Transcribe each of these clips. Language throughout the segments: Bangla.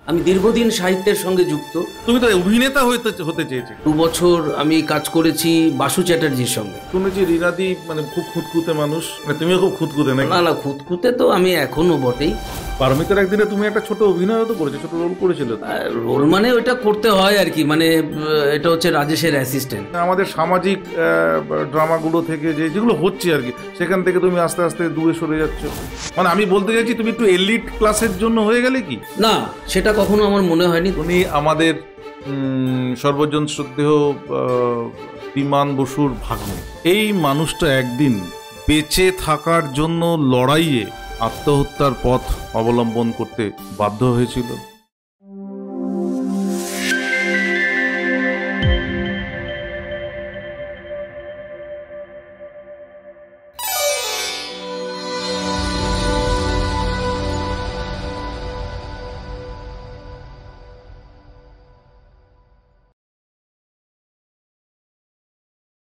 আমি দীর্ঘদিন সাহিত্যের সঙ্গে যুক্ত। তুমি তো অভিনেতা হতে চেয়েছো। 2 বছর আমি কাজ করেছি বাসু চ্যাটার্জির সঙ্গে। শুনেছি রীনাদি মানে খুব খুঁতখুঁতে মানুষ, তুমিও খুব খুঁতখুঁতে নাকি? না, খুঁতখুঁতে তো আমি এখনো বটেই। পারমিতার একদিনে তুমি একটা ছোট অভিনয় তো করেছো, ছোট রোল করেছিল। রোল মানে ওটা করতে হয় আর কি, মানে এটা হচ্ছে রাজেশের অ্যাসিস্ট্যান্ট। আমাদের সামাজিক ড্রামাগুলো থেকে যেগুলো হচ্ছে আর কি, সেখান থেকে তুমি আস্তে আস্তে দূরে সরে যাচ্ছ। মানে আমি বলতে চাইছি তুমি একটু এলিট ক্লাসের জন্য হয়ে গেলে কি? না, সেটা কখনো আমার মনে হয়নি। উনি আমাদের সর্বজন শ্রদ্ধেয় বিমান বসুর ভাগ্নে। এই মানুষটা একদিন বেঁচে থাকার জন্য লড়াইয়ে আত্মহত্যার পথ অবলম্বন করতে বাধ্য হয়েছিল।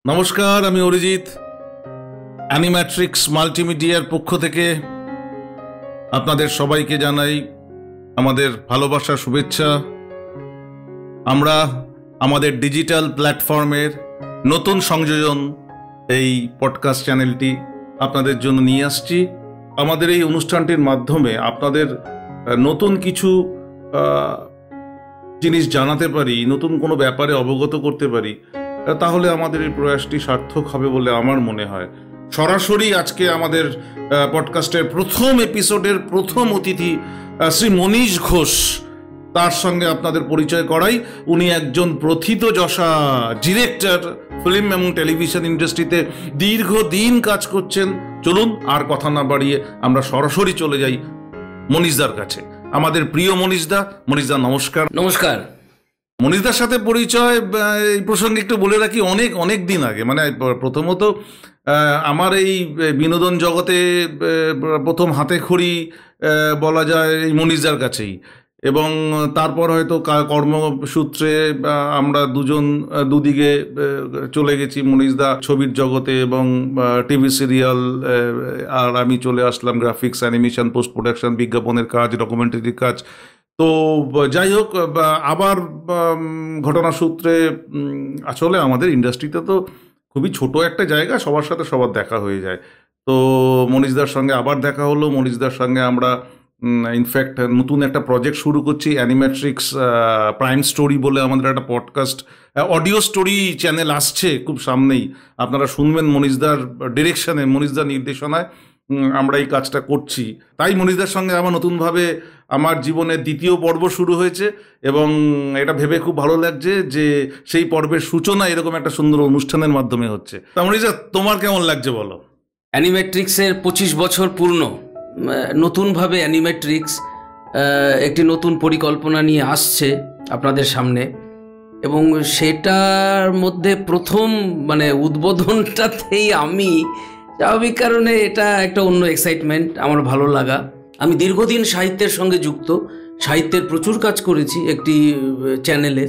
নমস্কার, আমি অরিজিৎ। অ্যানিম্যাট্রিক্স মাল্টিমিডিয়ার পক্ষ থেকে আপনাদের সবাইকে জানাই আমাদের ভালোবাসা, শুভেচ্ছা। আমরা আমাদের ডিজিটাল প্ল্যাটফর্মের নতুন সংযোজন এই পডকাস্ট চ্যানেলটি আপনাদের জন্য নিয়ে আসছি। আমাদের এই অনুষ্ঠানটির মাধ্যমে আপনাদের নতুন কিছু জিনিস জানাতে পারি, নতুন কোনো ব্যাপারে অবগত করতে পারি, তাহলে আমাদের এই প্রয়াসটি সার্থক হবে বলে আমার মনে হয়। সরাসরি আজকে আমাদের পডকাস্টের প্রথম এপিসোডের প্রথম অতিথি শ্রী মনীষ ঘোষ, তার সঙ্গে আপনাদের পরিচয় করাই। উনি একজন প্রথিতযশা ডিরেক্টর, ফিল্ম এবং টেলিভিশন ইন্ডাস্ট্রিতে দীর্ঘদিন কাজ করছেন। চলুন আর কথা না বাড়িয়ে আমরা সরাসরি চলে যাই মনীষদার কাছে। আমাদের প্রিয় মনীষদা। মনীষদা নমস্কার। নমস্কার। মনীষদার সাথে পরিচয় এই প্রসঙ্গে একটু বলে রাখি, অনেক দিন আগে, মানে প্রথমত আমার এই বিনোদন জগতে প্রথম হাতে খড়ি বলা যায় এই মনীষদার কাছেই, এবং তারপর হয়তো কর্মসূত্রে আমরা দুদিকে চলে গেছি। মনীষদা ছবির জগতে এবং টিভি সিরিয়াল, আর আমি চলে আসলাম গ্রাফিক্স, অ্যানিমেশন, পোস্ট প্রোডাকশন, বিজ্ঞাপনের কাজ, ডকুমেন্টারির কাজ। তো যাই হোক, আবার ঘটনাসূত্রে আসলে আমাদের ইন্ডাস্ট্রিতে তো খুবই ছোট একটা জায়গা, সবার সাথে সবার দেখা হয়ে যায়। তো মনীষদার সঙ্গে আবার দেখা হলো। মনীষদার সঙ্গে আমরা ইনফ্যাক্ট নতুন একটা প্রজেক্ট শুরু করছি, অ্যানিম্যাট্রিক্স প্রাইম স্টোরি বলে আমাদের একটা পডকাস্ট অডিও স্টোরি চ্যানেল আসছে খুব সামনেই। আপনারা শুনবেন মনীষদার ডিরেকশনে, মনীষদার নির্দেশনায় আমরা এই কাজটা করছি। তাই মনীষদার সঙ্গে আমার নতুনভাবে আমার জীবনের দ্বিতীয় পর্ব শুরু হয়েছে, এবং এটা ভেবে খুব ভালো লাগছে যে সেই পর্বের সূচনা এরকম একটা সুন্দর অনুষ্ঠানের মাধ্যমে হচ্ছে। তা মনীষদা, তোমার কেমন লাগছে বলো? অ্যানিম্যাট্রিক্সের 25 বছর পূর্ণ। নতুনভাবে অ্যানিম্যাট্রিক্স একটি নতুন পরিকল্পনা নিয়ে আসছে আপনাদের সামনে, এবং সেটার মধ্যে প্রথম মানে উদ্বোধনটাতেই আমি, স্বাভাবিক কারণে এটা একটা অন্য এক্সাইটমেন্ট, আমার ভালো লাগা। আমি দীর্ঘদিন সাহিত্যের সঙ্গে যুক্ত, সাহিত্যের প্রচুর কাজ করেছি একটি চ্যানেলে।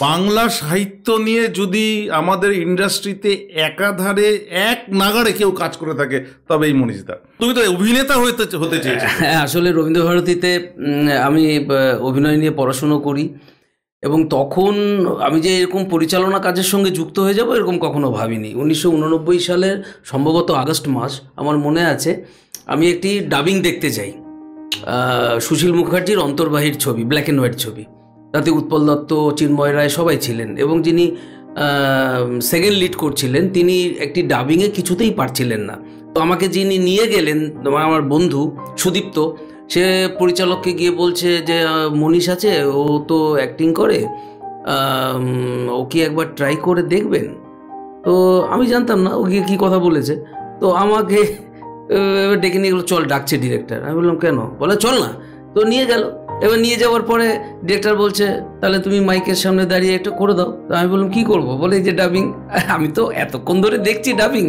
বাংলা সাহিত্য নিয়ে যদি আমাদের ইন্ডাস্ট্রিতে একাধারে এক নাগাড়ে কেউ কাজ করে থাকে তবে এই মনীষদা। তুমি তো অভিনেতা হতে চেয়েছো। হ্যাঁ, আসলে রবীন্দ্রভারতীতে আমি অভিনয় নিয়ে পড়াশুনো করি, এবং তখন আমি যে এরকম পরিচালনা কাজের সঙ্গে যুক্ত হয়ে যাব এরকম কখনো ভাবিনি। 1989 সালের সম্ভবত আগস্ট মাস আমার মনে আছে, আমি একটি ডাবিং দেখতে যাই। সুশীল মুখার্জির অন্তর্বাহীর ছবি, ব্ল্যাক অ্যান্ড হোয়াইট ছবি। তাতে উৎপল দত্ত, চিন্ময় রায় সবাই ছিলেন, এবং যিনি সেকেন্ড লিড করছিলেন তিনি একটি ডাবিংয়ে কিছুতেই পারছিলেন না। তো আমাকে যিনি নিয়ে গেলেন, আমার বন্ধু সুদীপ্ত, সে পরিচালককে গিয়ে বলছে যে মনীষ আছে, ও তো অ্যাক্টিং করে, ও কি একবার ট্রাই করে দেখবেন? তো আমি জানতাম না ও গিয়ে কী কথা বলেছে। তো আমাকে ডেকে নিয়ে গেলো, চল ডাকছে ডিরেক্টর। আমি বললাম কেন? বলে চল না। তো নিয়ে গেল। এবার নিয়ে যাওয়ার পরে ডিরেক্টর বলছে তাহলে তুমি মাইকের সামনে দাঁড়িয়ে একটু করে দাও। তো আমি বললাম কী করবো? বলে যে ডাবিং। আমি তো এতক্ষণ ধরে দেখছি ডাবিং,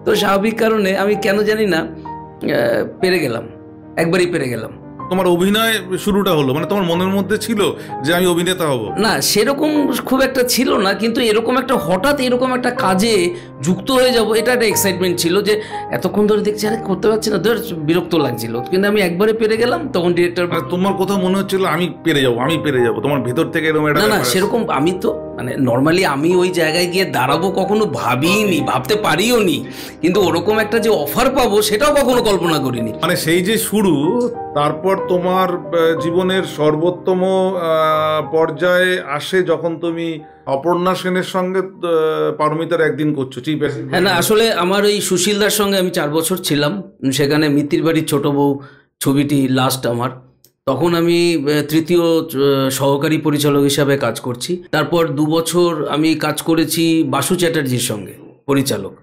তো স্বাভাবিক কারণে আমি কেন জানি না পেরে গেলাম, একবারই পেরে গেলাম। তোমার অভিনয় শুরুটা হলো? মানে তোমার মনের মধ্যে ছিল যে আমি অভিনেতা হব? না, সেরকম খুব একটা ছিল না, কিন্তু এরকম একটা হঠাৎ এরকম একটা কাজে যুক্ত হয়ে যাব, এটা একটা এক্সাইটমেন্ট ছিল যে এতক্ষণ ধরে দেখছি আরে করতে পারছি না, ধর বিরক্ত লাগছিল, কিন্তু আমি একবারে পেরে গেলাম। তখন ডিরেক্টর, তোমার কোথাও মনে হচ্ছিল আমি পেরে যাবো, আমি পেরে যাবো, তোমার ভেতর থেকে এরকম একটা? না সেরকম আমি তো মানে নর্মালি আমি ওই জায়গায় গিয়ে দাঁড়াবো কখনো ভাবিনি, ভাবতে পারিও নি, কিন্তু ওরকম একটা যে অফার পাবো সেটাও কখনো কল্পনা করিনি। মানে সেই যে শুরু, তারপর তোমার জীবনের সর্বোত্তম পর্যায়ে আসে যখন তুমি অপর্ণা সেনের সঙ্গে পারমিতার একদিন করছো। হ্যাঁ, না আসলে আমার এই সুশীলদার সঙ্গে আমি 4 বছর ছিলাম, সেখানে মিত্তির বাড়ির ছোট বউ ছবিটি লাস্ট আমার। তখন আমি তৃতীয় সহকারী পরিচালক হিসাবে কাজ করছি। তারপর 2 বছর আমি কাজ করেছি বাসু চ্যাটার্জির সঙ্গে, পরিচালক,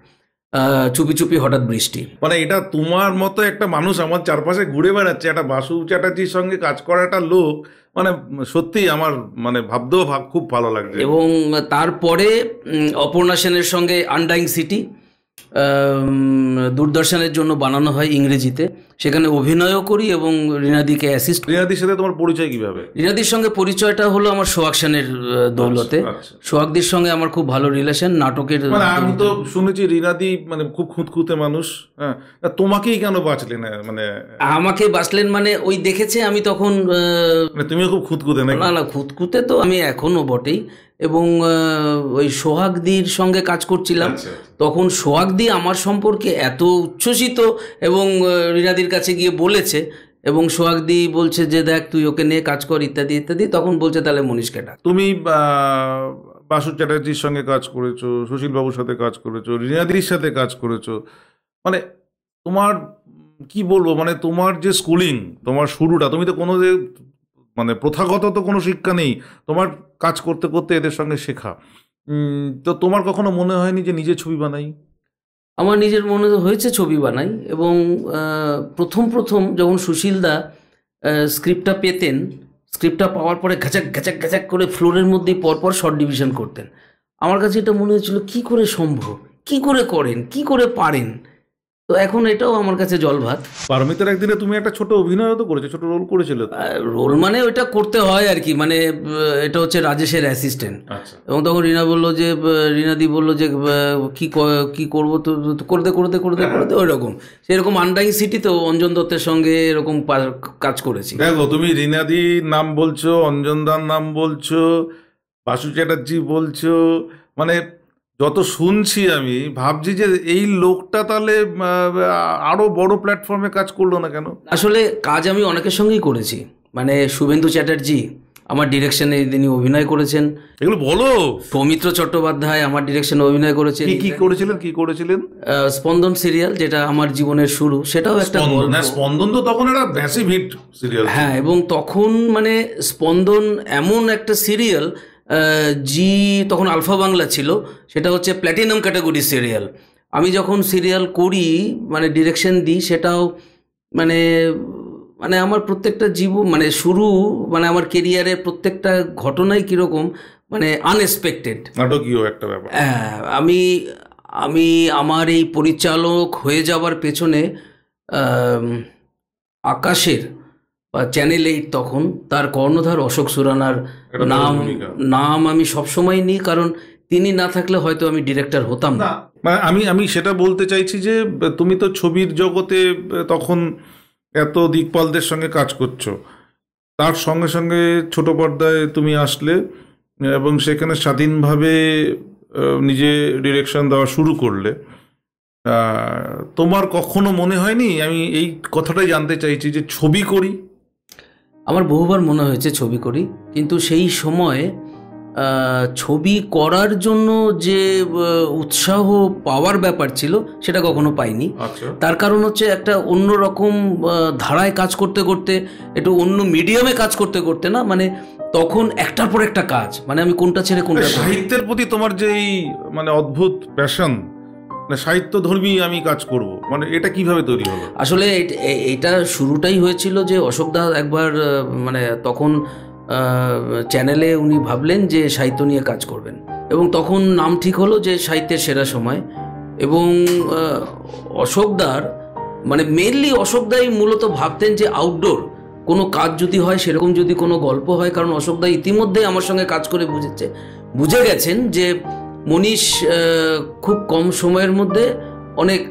চুপি চুপি হঠাৎ বৃষ্টি। মানে এটা তোমার মতো একটা মানুষ আমার চারপাশে ঘুরে বেড়াচ্ছে, একটা বাসু চ্যাটার্জির সঙ্গে কাজ করা একটা লোক, মানে সত্যি আমার মানে ভাবতেও খুব ভালো লাগছে। এবং তারপরে অপর্ণা সেনের সঙ্গে আনডাইং সিটি দূরদর্শনের জন্য বানানো হয় ইংরেজিতে, সেখানে অভিনয়ও করি এবং রিনাদিকে অ্যাসিস্ট। রিনাদির সাথে তোমার পরিচয় কিভাবে? রিনাদির সঙ্গে পরিচয়টা হলো আমার সোহাগ সেনের দৌলতে। সোহাগদির সঙ্গে আমার খুব ভালো রিলেশন নাটকের। মানে আমি তো শুনেছি রিনাদি মানে খুব খুঁতখুঁতে মানুষ। হ্যাঁ, তোমাকেই কেন বাঁচলেন? মানে আমাকে বাঁচলেন মানে ওই দেখেছে আমি তখন, তুমিও খুব খুঁতখুঁতে? না খুঁতখুঁতে তো আমি এখনো বটেই। এবং ওই সোহাগদির সঙ্গে কাজ করছিলাম, তখন সোহাগদি আমার সম্পর্কে এত উচ্ছ্বসিত এবং রিনাদির কাছে গিয়ে বলেছে, এবং সোহাগদি বলছে যে দেখ তুই ওকে নিয়ে কাজ কর ইত্যাদি ইত্যাদি। তখন বলছে তাহলে মনীষকে ডাক। তুমি বাসু চ্যাটার্জির সঙ্গে কাজ করেছো, সুশীল বাবুর সাথে কাজ করেছো, রিনাদির সাথে কাজ করেছো, মানে তোমার কি বলবো, মানে তোমার যে স্কুলিং, তোমার শুরুটা, তুমি তো কোনো মানে প্রথাগত তো কোনো শিক্ষা নেই, তোমার কাজ করতে করতে এদের সঙ্গে শেখা। তো তোমার কখনো মনে হয়নি যে নিজে ছবি বানাই? আমার নিজের মনে হয়েছে ছবি বানাই, এবং প্রথম যখন সুশীলদা স্ক্রিপ্টটা পেতেন, স্ক্রিপ্টটা পাওয়ার পরে ঘাচাক ঘাচাক ঘাচাক করে ফ্লোরের মধ্যেই পরপর শর্ট ডিভিশন করতেন। আমার কাছে এটা মনে হয়েছিল কি করে সম্ভব, কি করে করেন, কি করে পারেন। তো এখন এটাও আমার কাছে জল ভাত। পারমিতার একদিনে তুমি একটা ছোট অভিনয় তো করেছো, ছোট রোল করেছিল। রোল মানে ওইটা করতে হয় আর কি, মানে এটা হচ্ছে রাজেশের অ্যাসিস্ট্যান্ট। এবং তখন রিনা বললো যে, রিনাদি বললো যে কি করবো, তো করতে করতে করতে করতে ওই রকম সেরকম আনডাইং সিটিতেও অঞ্জন দত্তের সঙ্গে এরকম কাজ করেছি। দেখো, তুমি রিনাদির নাম বলছো, অঞ্জনদার নাম বলছো, বাসু চ্যাটার্জি বলছো, মানে যত শুনছি আমি ভাবছি যে এই লোকটা তাহলে আরো বড় প্ল্যাটফর্মে কাজ করলো না কেন? আসলে কাজ আমি অনেকের সঙ্গেই করেছি, মানে শুভেন্দু চ্যাটার্জি আমার ডিরেকশনে তিনি অভিনয় করেছেন। এগুলো বলো। সৌমিত্র চট্টোপাধ্যায় আমার ডিরেকশনে অভিনয় করেছেন। কি করেছিলেন? স্পন্দন সিরিয়াল, যেটা আমার জীবনের শুরু, সেটাও একটা স্পন্দন তো তখন একটা ম্যাসিভ হিট সিরিয়াল। হ্যাঁ, এবং তখন মানে স্পন্দন এমন একটা সিরিয়াল, জি তখন আলফা বাংলা ছিল, সেটা হচ্ছে প্ল্যাটিনাম ক্যাটাগরি সিরিয়াল। আমি যখন সিরিয়াল করি মানে ডিরেকশন দিই, সেটাও মানে মানে আমার প্রত্যেকটা মানে শুরু, মানে আমার কেরিয়ারের প্রত্যেকটা ঘটনাই কীরকম মানে আনএক্সপেক্টেড, নাটকীয় একটা ব্যাপার। হ্যাঁ, আমি আমার এই পরিচালক হয়ে যাওয়ার পেছনে আকাশের বা চ্যানেল 8 তখন তার কর্ণধার অশোক সুরানার নাম আমি সবসময় নিই, কারণ তিনি না থাকলে হয়তো আমি ডিরেক্টর হতাম না। আমি সেটা বলতে চাইছি যে তুমি তো ছবির জগতে তখন এত দিকপালদের সঙ্গে কাজ করছো, তার সঙ্গে সঙ্গে ছোট পর্দায় তুমি আসলে এবং সেখানে স্বাধীনভাবে নিজে ডিরেকশন দেওয়া শুরু করলে। তোমার কখনো মনে হয়নি, আমি এই কথাটাই জানতে চাইছি, যে ছবি করি? আমার বহুবার মনে হয়েছে ছবি করি, কিন্তু সেই সময় ছবি করার জন্য যে উৎসাহ পাওয়ার ব্যাপার ছিল সেটা কখনো পাইনি। তার কারণ হচ্ছে একটা অন্য রকম ধারায় কাজ করতে করতে, একটু অন্য মিডিয়ামে কাজ করতে করতে, না মানে তখন একটার পর একটা কাজ, মানে আমি কোনটা ছেড়ে কোনটা। সাহিত্যের প্রতি তোমার যে মানে অদ্ভুত প্যাশন, সাহিত্য ধর্মী আমি কাজ করব, মানে এটা কিভাবে তৈরি হলো? আসলে এটা শুরুটাই হয়েছিল যে অশোকদা একবার মানে তখন চ্যানেলে উনি ভাবলেন যে সাহিত্য নিয়ে কাজ করবেন, এবং তখন নাম ঠিক হলো যে সাহিত্যের সেরা সময়। এবং অশোকদার মানে মেনলি অশোকদাই মূলত ভাবতেন যে আউটডোর কোনো কাজ যদি হয়, সেরকম যদি কোনো গল্প হয়, কারণ অশোকদা ইতিমধ্যে আমার সঙ্গে কাজ করে বুঝে গেছেন যে মনীষ খুব কম সময়ের মধ্যে অনেক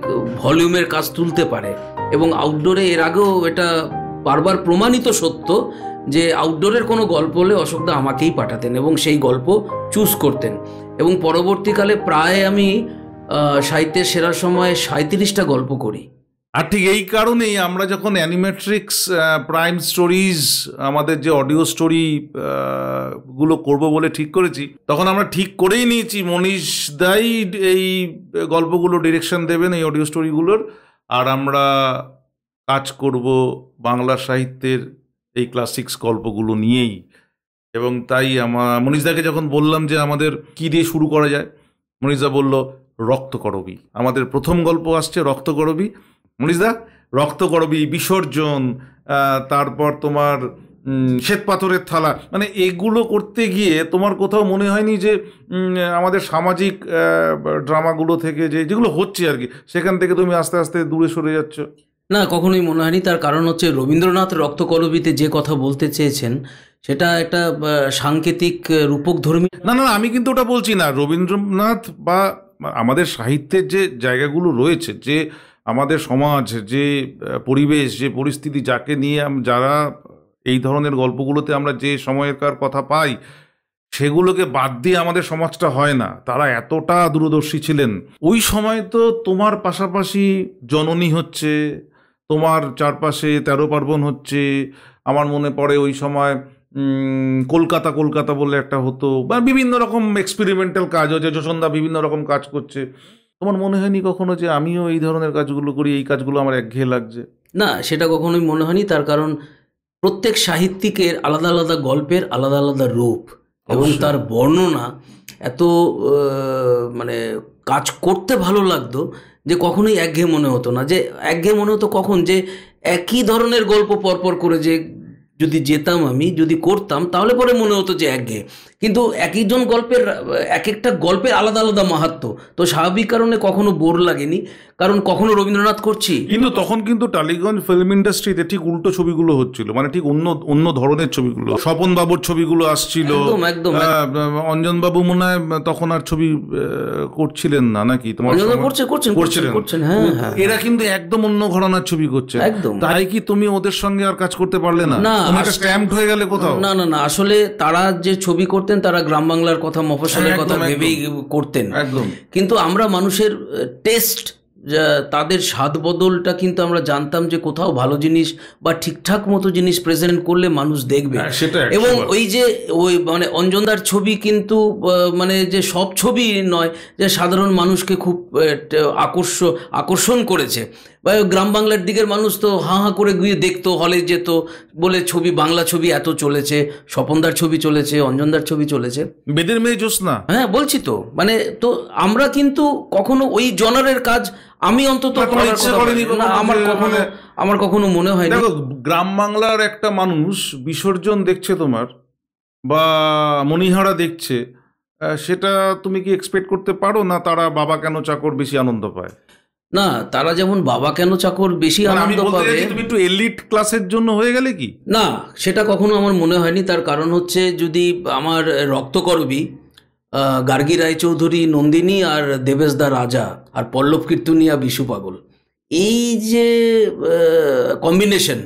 ভলিউমের কাজ তুলতে পারে। এবং আউটডোরে এর আগেও এটা বারবার প্রমাণিত সত্য যে আউটডোরের কোনো গল্প হলে অশোকদা আমাকেই পাঠাতেন এবং সেই গল্প চুজ করতেন। এবং পরবর্তীকালে প্রায় আমি সাহিত্যের সেরার সময় 37টা গল্প করি। আর ঠিক এই কারণেই আমরা যখন অ্যানিমেট্রিক্স প্রাইম স্টোরিজ আমাদের যে অডিও স্টোরি গুলো করব বলে ঠিক করেছি, তখন আমরা ঠিক করেই নিয়েছি মনীষ দাই এই গল্পগুলো ডিরেকশন দেবেন, এই অডিও স্টোরিগুলোর, আর আমরা কাজ করব বাংলা সাহিত্যের এই ক্লাসিক্স গল্পগুলো নিয়েই। এবং তাই মনীষদাকে যখন বললাম যে আমাদের কি দিয়ে শুরু করা যায়, মনীষদা বলল রক্তকরবী। আমাদের প্রথম গল্প আসছে রক্তকরবী। মনীষদা, রক্তকরবী, বিসর্জন, তারপর তোমার শ্বেত পাথরের থালা, মানে এগুলো করতে গিয়ে তোমার কোথাও মনে হয়নি যে আমাদের সামাজিক ড্রামাগুলো থেকে যেগুলো হচ্ছে আর কি, সেখান থেকে তুমি আস্তে আস্তে দূরে সরে যাচ্ছ? না, কখনোই মনে হয়নি। তার কারণ হচ্ছে রবীন্দ্রনাথ রক্তকরবীতে যে কথা বলতে চেয়েছেন সেটা একটা সাংকেতিক রূপকধর্মী। না, আমি কিন্তু ওটা বলছি না। রবীন্দ্রনাথ বা আমাদের সাহিত্যের যে জায়গাগুলো রয়েছে, যে আমাদের সমাজ, যে পরিবেশ, যে পরিস্থিতি, যাকে নিয়ে যারা এই ধরনের গল্পগুলোতে আমরা যে সময়কার কথা পাই, সেগুলোকে বাদ দিয়ে আমাদের সমাজটা হয় না। তারা এতটা দূরদর্শী ছিলেন। ওই সময় তো তোমার পাশাপাশি জননী হচ্ছে, তোমার চারপাশে 13 পার্বণ হচ্ছে। আমার মনে পড়ে ওই সময় কলকাতা বলে একটা হতো, বা বিভিন্ন রকম এক্সপেরিমেন্টাল কাজ হচ্ছে, যশোদা বিভিন্ন রকম কাজ করছে। তোমার মনে হয়নি কখনো যে আমিও এই ধরনের কাজগুলো করি, এই কাজগুলো আমার একঘেয়ে লাগছে? না, সেটা কখনোই মনে হয়নি। তার কারণ প্রত্যেক সাহিত্যিকের আলাদা আলাদা গল্পের আলাদা আলাদা রূপ এবং তার বর্ণনা এত মানে কাজ করতে ভালো লাগতো যে কখনোই একঘেয়ে মনে হতো না। যে একঘেয়ে মনে হতো কখন, যে একই ধরনের গল্প পরপর করে যে যদি যেতাম, আমি যদি করতাম, তাহলে পরে মনে হতো যে একঘেয়ে। কিন্তু একজন গল্পের এক একটা গল্পের আলাদা আলাদা মাহাত্ম্য, তো স্বাভাবিক কারণে কখনো বোর লাগেনি। কারণ কখনো রবীন্দ্রনাথ করছি, কিন্তু তখন কিন্তু টালিগঞ্জ ফিল্ম ইন্ডাস্ট্রিতে ঠিক উল্টো ছবিগুলো হচ্ছিল, মানে ঠিক অন্য ধরনের ছবিগুলো। স্বপন বাবুর ছবিগুলো আসছিল, একদম। অঞ্জন বাবু মনে হয় তখন আর ছবি করছিলেন না, নাকি? তোমার করছেন, হ্যাঁ। এরা কিন্তু একদম অন্য ঘরানার ছবি করছে, একদম। তাই কি তুমি ওদের সঙ্গে আর কাজ করতে পারলে না? স্ট্যাম্পড হয়ে গেলে কোথাও? না, আসলে তারা যে ছবি করতেন, তারা গ্রাম বাংলার কথা, মফস্বলের কথা ভেবেই করতেন। একদম। কিন্তু আমরা মানুষের টেস্ট, তাদের স্বাদ বদলটা কিন্তু আমরা জানতাম যে কোথাও ভালো জিনিস বা ঠিকঠাক মতো জিনিস প্রেজেন্ট করলে মানুষ দেখবে। এবং ওই যে মানে অঞ্জনদার ছবি কিন্তু মানে যে সব ছবি নয়, যে সাধারণ মানুষকে খুব আকর্ষণ করেছে। বা গ্রাম বাংলার দিকের মানুষ তো হাঁ করে গিয়ে দেখতো, হলে যেত, বলে ছবি, বাংলা ছবি এত চলেছে, স্বপনদার ছবি চলেছে, অঞ্জনদার ছবি চলেছে, বেদের মেয়ে জ্যোৎস্না। হ্যাঁ, বলছি তো, মানে তো আমরা কিন্তু কখনো ওই জনারের কাজ আমি অন্তত আমার কখনো মনে হয়। দেখো, গ্রাম বাংলার একটা মানুষ বিসর্জন দেখছে তোমার, বা মণিহারা দেখছে, সেটা তুমি কি এক্সপেক্ট করতে পারো না? তারা বাবা কেন চাকর বেশি আনন্দ পায়? না, তারা যেমন বাবা কেন চাকর বেশি আনন্দ পাবে, তুমি একটু এলিট ক্লাসের জন্য হয়ে গেলে কি? না, সেটা কখনো আমার মনে হয়নি। তার কারণ হচ্ছে, যদি আমার রক্তকরবী গার্গী রায়চৌধুরী নন্দিনী আর দেবেশদা রাজা আর পল্লব কীর্তনিয়া বিশু পাগল, এই যে কম্বিনেশন,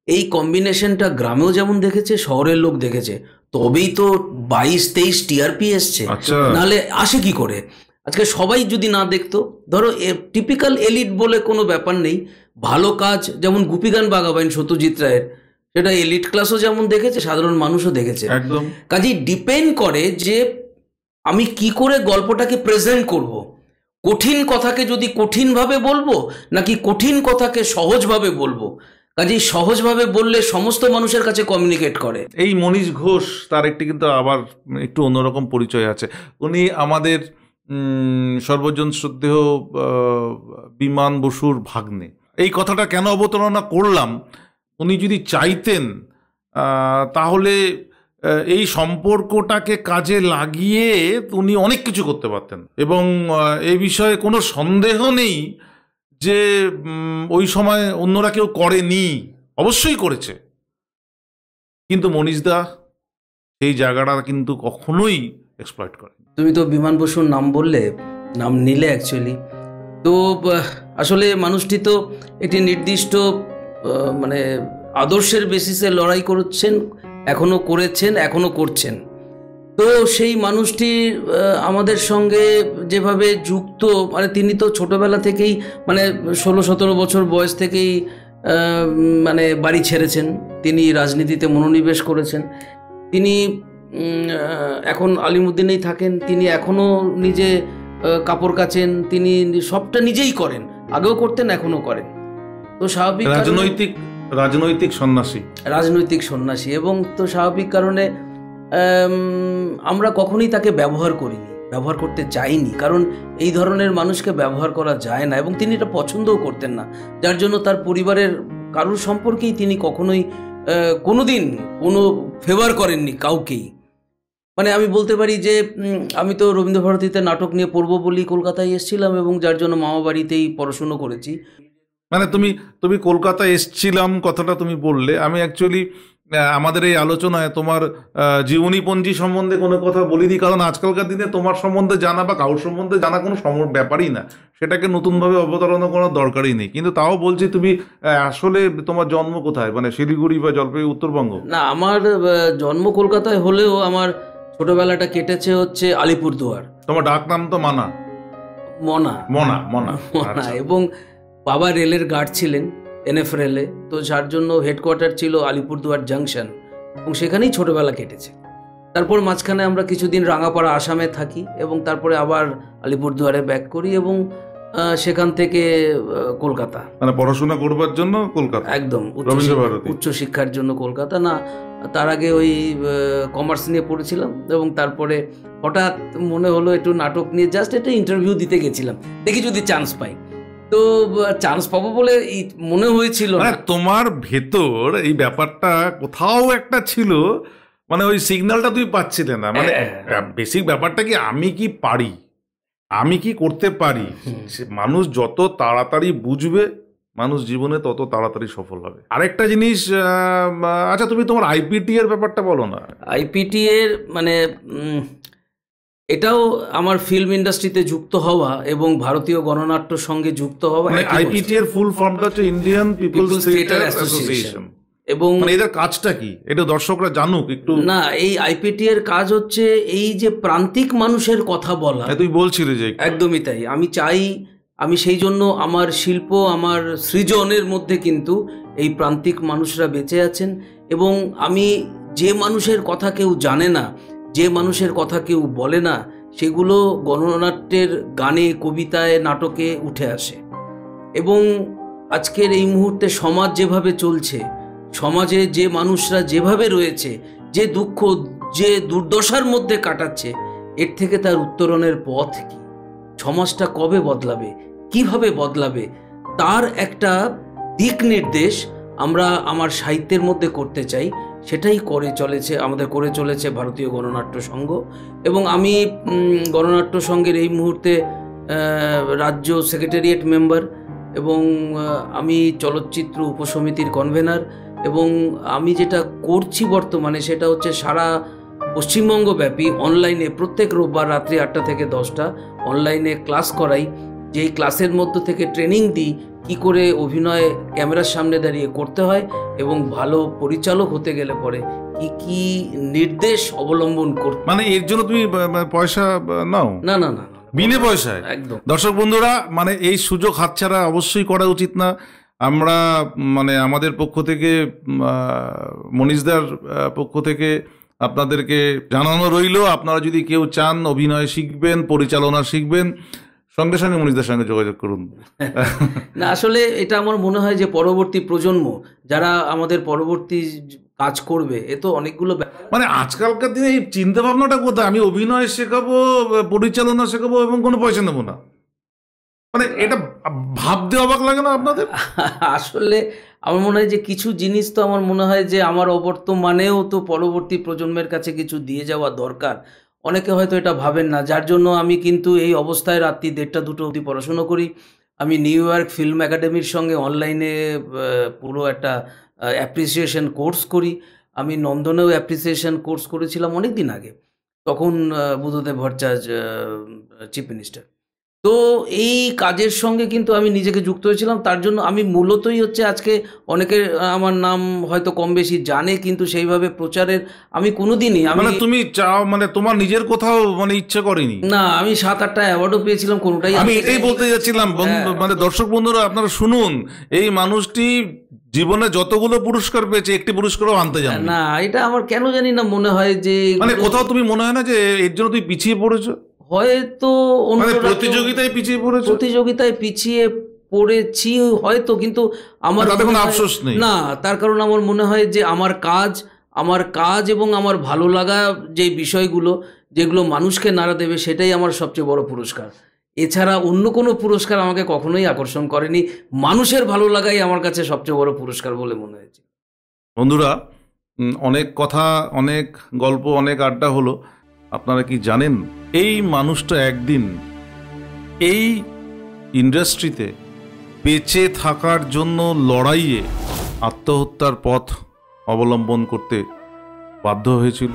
এই কম্বিনেশনটা গ্রামেও যেমন দেখেছে, শহরের লোক দেখেছে, তবেই তো 22-23 টিআরপি এসছে, নাহলে আসে কি করে? আজকে সবাই যদি না দেখতো, ধরো টিপিক্যাল এলিট বলে কোনো ব্যাপার নেই, ভালো কাজ যেমন গুপিগান বাঘাবাইন সত্যজিৎ রায়ের, সেটা এলিট ক্লাসও যেমন দেখেছে, সাধারণ মানুষও দেখেছে। একদম। কাজেই ডিপেন্ড করে যে আমি কি করে গল্পটাকে প্রেজেন্ট করব। কঠিন কথাকে যদি কঠিনভাবে বলবো, নাকি কঠিন কথাকে সহজভাবে বলবো। কাজেই সহজভাবে বললে সমস্ত মানুষের কাছে কমিউনিকেট করে। এই মনীষ ঘোষ, তার একটি কিন্তু আবার একটু অন্যরকম পরিচয় আছে। উনি আমাদের সর্বজন শ্রদ্ধেয় বিমান বসুর ভাগ্নে। এই কথাটা কেন অবতারণা করলাম, উনি যদি চাইতেন তাহলে এই সম্পর্কটাকে কাজে লাগিয়ে উনি অনেক কিছু করতে পারতেন। এবং এই বিষয়ে কোনো সন্দেহ নেই যে ওই সময় অন্যরা কেউ করেনি, অবশ্যই করেছে, কিন্তু মনীষদা সেই জায়গাটা কিন্তু কখনোই এক্সপ্লয়েট করে। তুমি তো বিমান বসুর নাম বললে, নাম নিলে অ্যাকচুয়ালি, তো আসলে মানুষটি তো একটি নির্দিষ্ট মানে আদর্শের বেসিসে লড়াই করছেন, এখনও করেছেন, এখনও করছেন। তো সেই মানুষটি আমাদের সঙ্গে যেভাবে যুক্ত, মানে তিনি তো ছোটোবেলা থেকেই, মানে 16-17 বছর বয়স থেকেই মানে বাড়ি ছেড়েছেন, তিনি রাজনীতিতে মনোনিবেশ করেছেন। তিনি এখন আলিমুদ্দিনেই থাকেন, তিনি এখনও নিজে কাপড় কাচেন, তিনি সবটা নিজেই করেন, আগেও করতেন, এখনও করেন। তো স্বাভাবিক রাজনৈতিক সন্ন্যাসী, এবং তো স্বাভাবিক কারণে আমরা কখনোই তাকে ব্যবহার করিনি, ব্যবহার করতে চাইনি, কারণ এই ধরনের মানুষকে ব্যবহার করা যায় না, এবং তিনি এটা পছন্দও করতেন না, যার জন্য তার পরিবারের কারোর সম্পর্কেই তিনি কখনোই কোনোদিন কোনো ফেভার করেননি কাউকেই। মানে আমি বলতে পারি যে আমি তো রবীন্দ্রভারতীতে নাটক নিয়ে পড়বো বলেই কলকাতায় এসেছিলাম, এবং যার জন্য মামা বাড়িতেই পড়াশুনো করেছি। মানে তুমি কলকাতায় এসছিলাম কথাটা তুমি বললে, আমি অ্যাকচুয়ালি আমাদের এই আলোচনায় তোমার জীবনীপঞ্জি সম্বন্ধে কোনো কথা বলিনি, কারণ আজকালকার দিনে তোমার সম্বন্ধে জানা বা কারোর সম্বন্ধে জানা কোনো ব্যাপারই না, সেটাকে নতুনভাবে অবতারণা করার দরকারই নেই। কিন্তু তাও বলছি, তুমি আসলে তোমার জন্ম কোথায়, মানে শিলিগুড়ি বা জলপাইগুড়ি, উত্তরবঙ্গ? না, আমার জন্ম কলকাতায় হলেও আমার ছোটবেলাটা কেটেছে হচ্ছে আলিপুরদুয়ার। তোমার ডাক নাম তো মনা। এবং বাবা রেলের গার্ড ছিলেন, NF রেলে, তো যার জন্য হেডকোয়ার্টার ছিল আলিপুরদুয়ার জাংশন, এবং সেখানেই ছোটবেলা কেটেছে। তারপর মাঝখানে আমরা কিছুদিন রাঙাপাড়া আসামে থাকি, এবং তারপরে আবার আলিপুরদুয়ারে ব্যাক করি, এবং সেখান থেকে কলকাতা, মানে পড়াশোনা করবার জন্য কলকাতা, একদম উচ্চশিক্ষার জন্য কলকাতা। না, তার আগে ওই কমার্স নিয়ে পড়েছিলাম, এবং তারপরে হঠাৎ মনে হলো একটু নাটক নিয়ে জাস্ট একটা ইন্টারভিউ দিতে গেছিলাম, দেখি যদি চান্স পাই। তো চান্স পাবো বলে মনে হয়েছিল না। তোমার ভেতর এই ব্যাপারটা কোথাও একটা ছিল, মানে ওই সিগন্যালটা তুমি পাচ্ছিলে না, মানে বেসিক ব্যাপারটা কি, আমি কি পারি, আমি কি করতে পারি। মানুষ যত তাড়াতাড়ি বুঝবে, মানুষ জীবনে তত তাড়াতাড়ি সফল হবে। আরেকটা জিনিস, আচ্ছা তুমি তোমার IPT এর ব্যাপারটা বলো না। IPT এর মানে এটাও আমার ফিল্ম ইন্ডাস্ট্রিতে যুক্ত হওয়া এবং ভারতীয় গণনাট্য সঙ্গে যুক্ত হওয়া। IPT এর ফুল ফর্মটা হচ্ছে ইন্ডিয়ান পিপলস থিয়েটার অ্যাসোসিয়েশন, এবং এদের কাজটা কি এটা দর্শকরা জানুক একটু। না, এই IPT এর কাজ হচ্ছে এই যে প্রান্তিক মানুষের কথা বলা। তুই বলছিলে যে একদমই তাই। আমি চাই, আমি সেই জন্য আমার শিল্প, আমার সৃজনের মধ্যে কিন্তু এই প্রান্তিক মানুষরা বেঁচে আছেন, এবং আমি যে মানুষের কথা কেউ জানে না, যে মানুষের কথা কেউ বলে না, সেগুলো গণনাট্যের গানে, কবিতায়, নাটকে উঠে আসে। এবং আজকের এই মুহূর্তে সমাজ যেভাবে চলছে, সমাজে যে মানুষরা যেভাবে রয়েছে, যে দুঃখ, যে দুর্দশার মধ্যে কাটাচ্ছে, এর থেকে তার উত্তরণের পথ কি, সমাজটা কবে বদলাবে, কিভাবে বদলাবে, তার একটা দিক নির্দেশ আমরা আমার সাহিত্যের মধ্যে করতে চাই। সেটাই করে চলেছে ভারতীয় গণনাট্য সংঘ। এবং আমি গণনাট্য সংঘের এই মুহূর্তে রাজ্য সেক্রেটারিয়েট মেম্বার, এবং আমি চলচ্চিত্র উপসমিতির কনভেনার। এবং আমি যেটা করছি বর্তমানে সেটা হচ্ছে সারা পশ্চিমবঙ্গব্যাপী অনলাইনে প্রত্যেক রোববার রাত্রি 8টা থেকে 10টা অনলাইনে ক্লাস করাই, যেই ক্লাসের মধ্য থেকে ট্রেনিং দিই কি করে অভিনয় ক্যামেরার সামনে দাঁড়িয়ে করতে হয়, এবং ভালো পরিচালক হতে গেলে পরে কি কি নির্দেশ অবলম্বন করতে। মানে এর জন্য তুমি পয়সা নাও? না না না, বিনা পয়সায়। একদম। দর্শক বন্ধুরা, মানে এই সুযোগ হাতছাড়া অবশ্যই করা উচিত না। আমরা মানে আমাদের পক্ষ থেকে, মনীষদার পক্ষ থেকে আপনাদেরকে জানানো রইল, আপনারা যদি কেউ চান অভিনয় শিখবেন, পরিচালনা শিখবেন, সঙ্গে সঙ্গে মনীষদার সঙ্গে যোগাযোগ করুন। না, আসলে এটা আমার মনে হয় যে পরবর্তী প্রজন্ম যারা আমাদের পরবর্তী কাজ করবে, এ তো অনেকগুলো, মানে আজকালকার দিনে এই চিন্তা ভাবনাটা কোথায়, আমি অভিনয় শেখাবো, পরিচালনা শেখাবো এবং কোনো পয়সা নেবো না, মানে এটা ভাবতে অবাক লাগে না আপনাদের? আসলে আমার মনে হয় যে কিছু জিনিস তো আমার মনে হয় যে আমার অবর্তমানেও তো পরবর্তী প্রজন্মের কাছে কিছু দিয়ে যাওয়া দরকার। অনেকে হয়তো এটা ভাবেন না, যার জন্য আমি কিন্তু এই অবস্থায় রাত্রি 1টা-2টো অবধি পড়াশুনো করি। আমি নিউ ইয়র্ক ফিল্ম একাডেমির সঙ্গে অনলাইনে পুরো একটা অ্যাপ্রিসিয়েশন কোর্স করি। আমি নন্দনেও অ্যাপ্রিসিয়েশন কোর্স করেছিলাম অনেক দিন আগে, তখন বুদ্ধদেব ভট্টাচার্য চিফ মিনিস্টার। তো এই কাজের সঙ্গে কিন্তু আমি নিজেকে যুক্ত হয়েছিলাম, তার জন্য আমি মূলতই হচ্ছে আজকে অনেকের আমার নাম হয়তো কম বেশি জানে, কিন্তু সেইভাবে প্রচারের আমি কোনোদিনই মানে তুমি চাও, মানে তোমার নিজের কোথাও মানে ইচ্ছে করেনি? না, আমি 7-8টা অ্যাওয়ার্ডও পেয়েছিলাম, কোনোটাই আমি এটাই বলতে যাচ্ছিলাম। মানে দর্শক বন্ধুরা আপনারা শুনুন, এই মানুষটি জীবনে যতগুলো পুরস্কার পেয়েছে একটি পুরস্কারও আনতে জানে না। এটা আমার কেন জানি না মনে হয় যে মানে কোথাও তুমি মনে হয় না যে এর জন্য তুমি পিছিয়ে পড়েছো? হয়তো মানে প্রতিযোগিতায় পিছিয়ে পড়েছো? প্রতিযোগিতায় পিছিয়ে পড়েছি হয়তো, কিন্তু আমার তাতে কোনো আফসোস নেই না। তার কারণ আমার মনে হয় যে আমার কাজ এবং আমার ভালো লাগা যে বিষয়গুলো যেগুলো মানুষকে নাড়া দেবে, সেটাই আমার সবচেয়ে বড় পুরস্কার। এছাড়া অন্য কোনো পুরস্কার আমাকে কখনোই আকর্ষণ করেনি। মানুষের ভালো লাগাই আমার কাছে সবচেয়ে বড় পুরস্কার বলে মনে হয়েছে। বন্ধুরা, অনেক কথা, অনেক গল্প, অনেক আড্ডা হলো। আপনারা কি জানেন এই মানুষটা একদিন এই ইন্ডাস্ট্রিতে বেঁচে থাকার জন্য লড়াইয়ে আত্মহত্যার পথ অবলম্বন করতে বাধ্য হয়েছিল?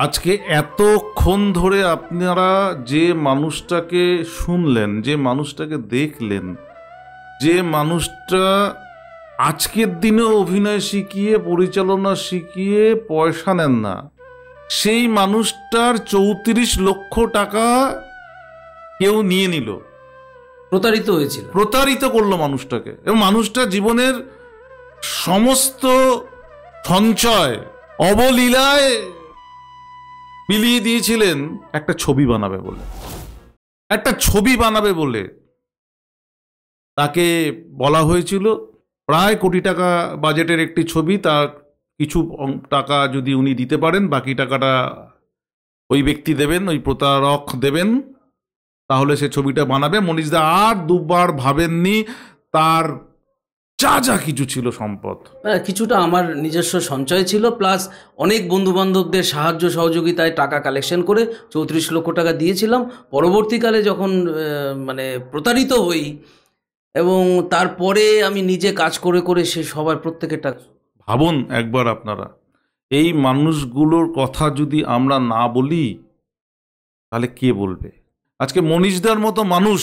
আজকে এতক্ষণ ধরে আপনারা যে মানুষটাকে শুনলেন, যে মানুষটাকে দেখলেন, যে মানুষটা আজকের দিনে অভিনয় শিখিয়ে, পরিচালনা শিখিয়ে পয়সা নেন না, সেই মানুষটার 34 লক্ষ টাকা কেউ নিয়ে নিল, প্রতারিত করলো মানুষটাকে, এবং মানুষটা জীবনের সমস্ত সঞ্চয় অবলীলায় মিলিয়ে দিয়েছিলেন একটা ছবি বানাবে বলে। তাকে বলা হয়েছিল প্রায় কোটি টাকা বাজেটের একটি ছবি, তার কিছু টাকা যদি উনি দিতে পারেন, বাকি টাকাটা ওই ব্যক্তি দেবেন, ওই প্রতারক দেবেন, তাহলে সে ছবিটা বানাবে। মনীষদা আর দুবার ভাবেননি। তার যা কিছু ছিল সম্পদ, কিছুটা আমার নিজস্ব সঞ্চয় ছিল, প্লাস অনেক বন্ধুবান্ধবদের সাহায্য সহযোগিতায় টাকা কালেকশন করে 34 লক্ষ টাকা দিয়েছিলাম। পরবর্তীকালে যখন মানে প্রতারিত হই, এবং তারপরে আমি নিজে কাজ করে করে সে সবার প্রত্যেকের টাকা। ভাবুন একবার আপনারা, এই মানুষগুলোর কথা যদি আমরা না বলি তাহলে কে বলবে? আজকে মনীষদার মতো মানুষ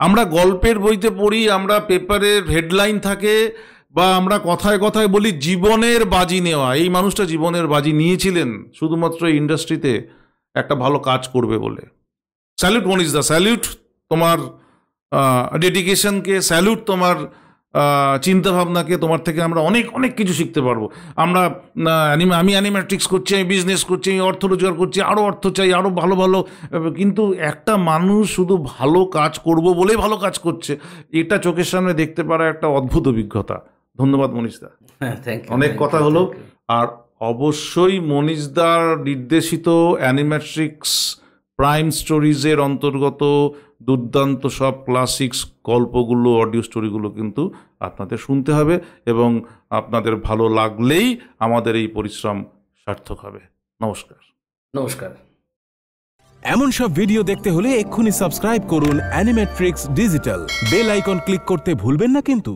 আমরা গল্পের বইতে পড়ি, আমরা পেপারের হেডলাইন থাকে, বা আমরা কথায় কথায় বলি জীবনের বাজি নেওয়া। এই মানুষটা জীবনের বাজি নিয়েছিলেন শুধুমাত্র এই ইন্ডাস্ট্রিতে একটা ভালো কাজ করবে বলে। স্যালুট মনীষদা, স্যালুট তোমার ডেডিকেশনকে, স্যালুট তোমার চিন্তাভাবনাকে। তোমার থেকে আমরা অনেক অনেক কিছু শিখতে পারবো। আমি অ্যানিমেট্রিক্স করছি, আমি বিজনেস করছি, আমি অর্থ রোজগার করছি, আরও অর্থ চাই, আরও ভালো ভালো, কিন্তু একটা মানুষ শুধু ভালো কাজ করব বলেই ভালো কাজ করছে, এটা চোখের সামনে দেখতে পারা একটা অদ্ভুত অভিজ্ঞতা। ধন্যবাদ মনীষদা, অনেক কথা হলো। আর অবশ্যই মনীষদার নির্দেশিত অ্যানিমেট্রিক্স প্রাইম স্টোরিজের অন্তর্গত দুর্দান্ত সব ক্লাসিক্স গল্পগুলো, অডিও স্টোরিগুলো কিন্তু আপনাদের শুনতে হবে, এবং আপনাদের ভালো লাগলেই আমাদের এই পরিশ্রম সার্থক হবে। নমস্কার। এমন সব ভিডিও দেখতে হলে এক্ষুনি সাবস্ক্রাইব করুন Animatrix Digital. Bell icon click করতে ভুলবেন না কিন্তু।